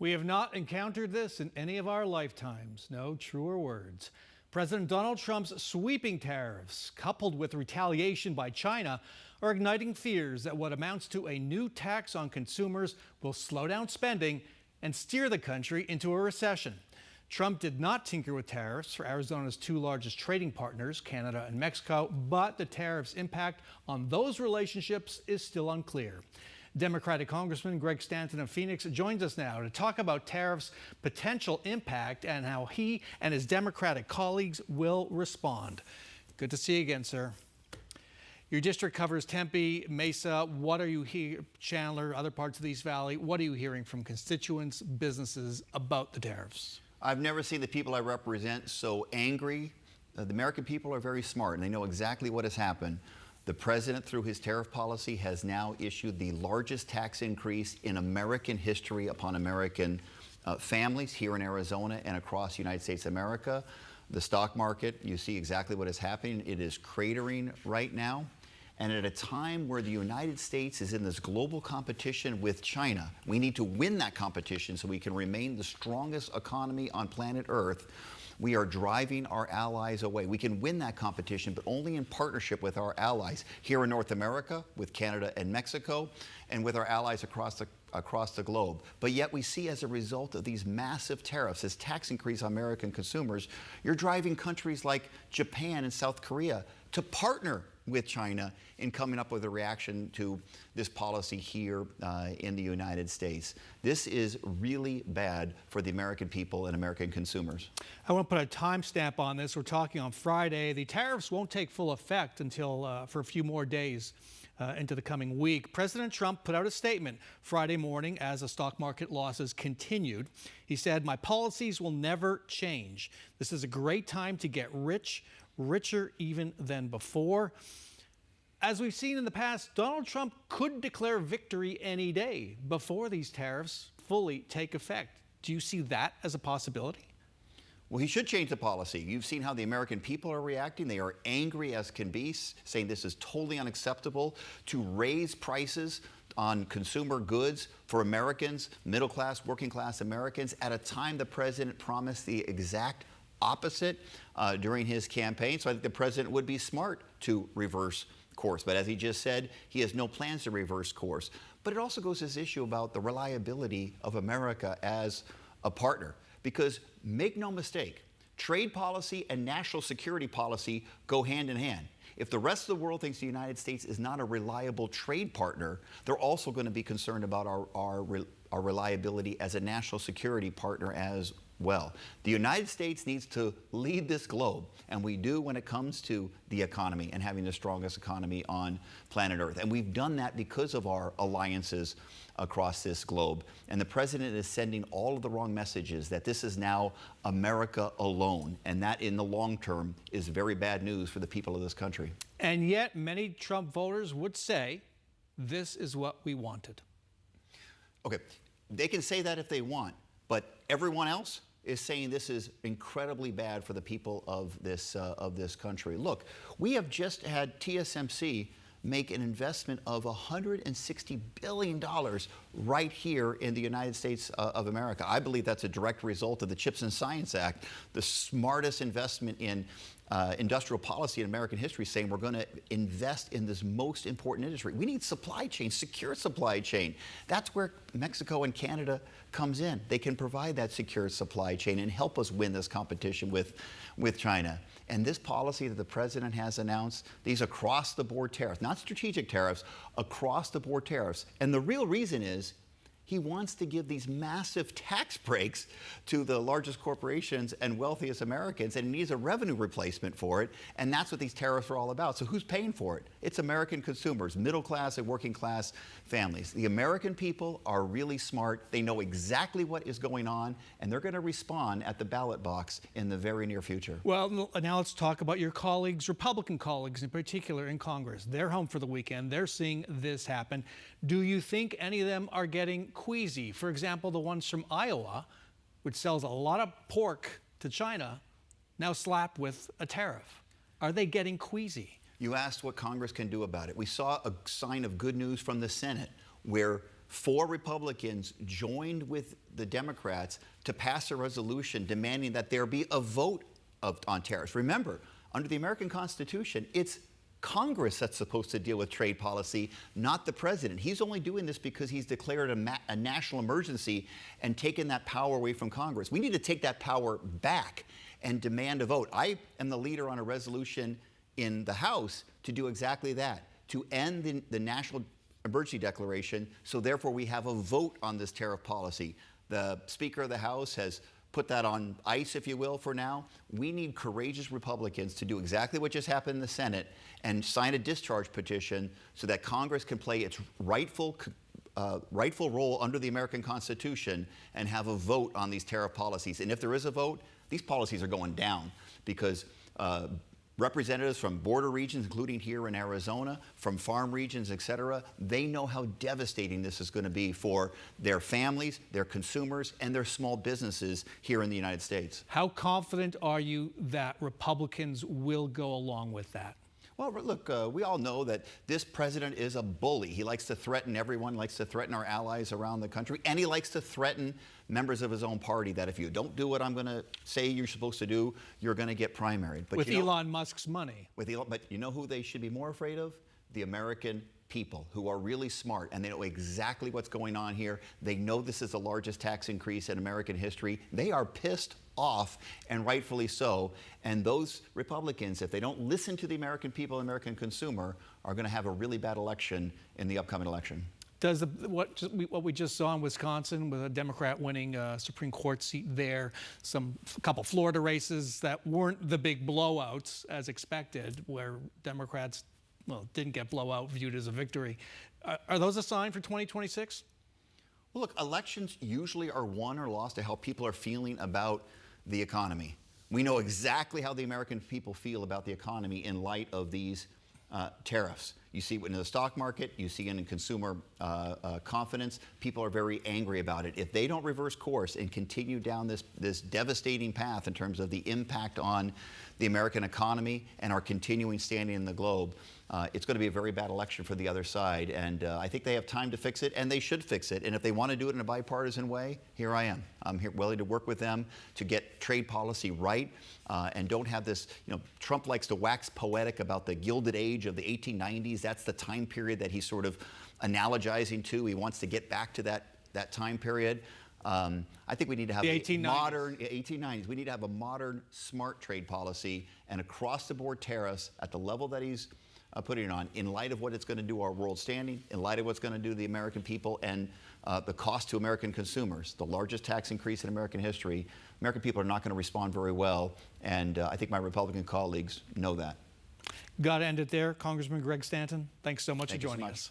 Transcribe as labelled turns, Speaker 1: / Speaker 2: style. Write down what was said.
Speaker 1: We have not encountered this in any of our lifetimes. No truer words. President Donald Trump's sweeping tariffs, coupled with retaliation by China, are igniting fears that what amounts to a new tax on consumers will slow down spending and steer the country into a recession. Trump did not tinker with tariffs for Arizona's two largest trading partners, Canada and Mexico, but the tariffs' impact on those relationships is still unclear. Democratic Congressman Greg Stanton of Phoenix joins us now to talk about tariffs' potential impact and how he and his Democratic colleagues will respond. Good to see you again, sir. Your district covers Tempe, Mesa. What are you hearing, Chandler, other parts of the East Valley? What are you hearing from constituents, businesses about the tariffs?
Speaker 2: I've never seen the people I represent so angry. The American people are very smart and they know exactly what has happened. The president, through his tariff policy, has now issued the largest tax increase in American history upon American families here in Arizona and across the United States of America. The stock market, you see exactly what is happening. It is cratering right now. And at a time where the United States is in this global competition with China, we need to win that competition so we can remain the strongest economy on planet Earth. We are driving our allies away. We can win that competition, but only in partnership with our allies here in North America, with Canada and Mexico, and with our allies across the globe. But yet we see, as a result of these massive tariffs, this tax increase on American consumers, you're driving countries like Japan and South Korea to partner with China in coming up with a reaction to this policy here in the United States. This is really bad for the American people and American consumers.
Speaker 1: I want to put a timestamp on this. We're talking on Friday. The tariffs won't take full effect until for a few more days into the coming week. President Trump put out a statement Friday morning as the stock market losses continued. He said, "My policies will never change. This is a great time to get rich, richer even than before." As we've seen in the past, Donald Trump could declare victory any day before these tariffs fully take effect. Do you see that as a possibility?
Speaker 2: Well, he should change the policy. You've seen how the American people are reacting. They are angry as can be, saying this is totally unacceptable to raise prices on consumer goods for Americans, middle class, working class Americans, at a time the president promised the exact opposite during his campaign. So I think the president would be smart to reverse course. But as he just said, he has no plans to reverse course. But it also goes to this issue about the reliability of America as a partner. Because make no mistake, trade policy and national security policy go hand in hand. If the rest of the world thinks the United States is not a reliable trade partner, they're also going to be concerned about our reliability as a national security partner as well. The United States needs to lead this globe, and we do when it comes to the economy and having the strongest economy on planet Earth. And we've done that because of our alliances across this globe. And the president is sending all of the wrong messages that this is now America alone, and that in the long term is very bad news for the people of this country.
Speaker 1: And yet many Trump voters would say this is what we wanted.
Speaker 2: Okay, they can say that if they want, but everyone else is saying this is incredibly bad for the people of this country. Look, we have just had TSMC make an investment of $160 billion right here in the United States of America. I believe that's a direct result of the CHIPS and Science Act, the smartest investment in industrial policy in American history, saying we're going to invest in this most important industry. We need supply chain, secure supply chain. That's where Mexico and Canada comes in. They can provide that secure supply chain and help us win this competition with China. And this policy that the president has announced, these across-the-board tariffs, not strategic tariffs, across-the-board tariffs. And the real reason is he wants to give these massive tax breaks to the largest corporations and wealthiest Americans, and he needs a revenue replacement for it, and that's what these tariffs are all about. So who's paying for it? It's American consumers, middle class and working class families. The American people are really smart. They know exactly what is going on, and they're going to respond at the ballot box in the very near future.
Speaker 1: Well, now let's talk about your colleagues, Republican colleagues in particular in Congress. They're home for the weekend. They're seeing this happen. Do you think any of them are getting queasy? For example, the ones from Iowa, which sells a lot of pork to China, now slapped with a tariff. Are they getting queasy?
Speaker 2: You asked what Congress can do about it. We saw a sign of good news from the Senate, where 4 Republicans joined with the Democrats to pass a resolution demanding that there be a vote on tariffs. Remember, under the American Constitution, it's Congress that's supposed to deal with trade policy, not the president. He's only doing this because he's declared a national emergency and taken that power away from Congress. We need to take that power back and demand a vote. I am the leader on a resolution in the House to do exactly that, to end the national emergency declaration, so therefore we have a vote on this tariff policy. The Speaker of the House has put that on ice, if you will, for now. We need courageous Republicans to do exactly what just happened in the Senate and sign a discharge petition so that Congress can play its rightful role under the American Constitution and have a vote on these tariff policies. And if there is a vote, these policies are going down because representatives from border regions, including here in Arizona, from farm regions, et cetera, they know how devastating this is going to be for their families, their consumers, and their small businesses here in the United States.
Speaker 1: How confident are you that Republicans will go along with that?
Speaker 2: Well, look, we all know that this president is a bully. He likes to threaten everyone, likes to threaten our allies around the country, and he likes to threaten members of his own party that if you don't do what I'm going to say you're supposed to do, you're going to get primaried. But
Speaker 1: with Elon Musk's money.
Speaker 2: But you know who they should be more afraid of? The American people, who are really smart and they know exactly what's going on here. They know this is the largest tax increase in American history. They are pissed off, and rightfully so. And those Republicans, if they don't listen to the American people, American consumer, are going to have a really bad election in the upcoming election.
Speaker 1: Does what we just saw in Wisconsin, with a Democrat winning a Supreme Court seat there, a couple Florida races that weren't the big blowouts as expected, where Democrats, well, didn't get blowout viewed as a victory. Are those a sign for 2026?
Speaker 2: Well, look, elections usually are won or lost to how people are feeling about the economy. We know exactly how the American people feel about the economy in light of these tariffs. You see it in the stock market, you see it in consumer confidence. People are very angry about it. If they don't reverse course and continue down this devastating path in terms of the impact on the American economy and our continuing standing in the globe, it's going to be a very bad election for the other side. And I think they have time to fix it, and they should fix it. And if they want to do it in a bipartisan way, here I am. I'm here willing to work with them to get trade policy right and don't have this, Trump likes to wax poetic about the Gilded Age of the 1890s. That's the time period that he's sort of analogizing to. He wants to get back to that time period. I think we need to have
Speaker 1: the 1890s.
Speaker 2: Modern 1890s. We need to have a modern, smart trade policy and across-the-board tariffs at the level that he's putting it on, in light of what it's going to do our world standing, in light of what's going to do the American people, and the cost to American consumers. The largest tax increase in American history. American people are not going to respond very well, and I think my Republican colleagues know that.
Speaker 1: Got to end it there. Congressman Greg Stanton, thanks so much for joining us.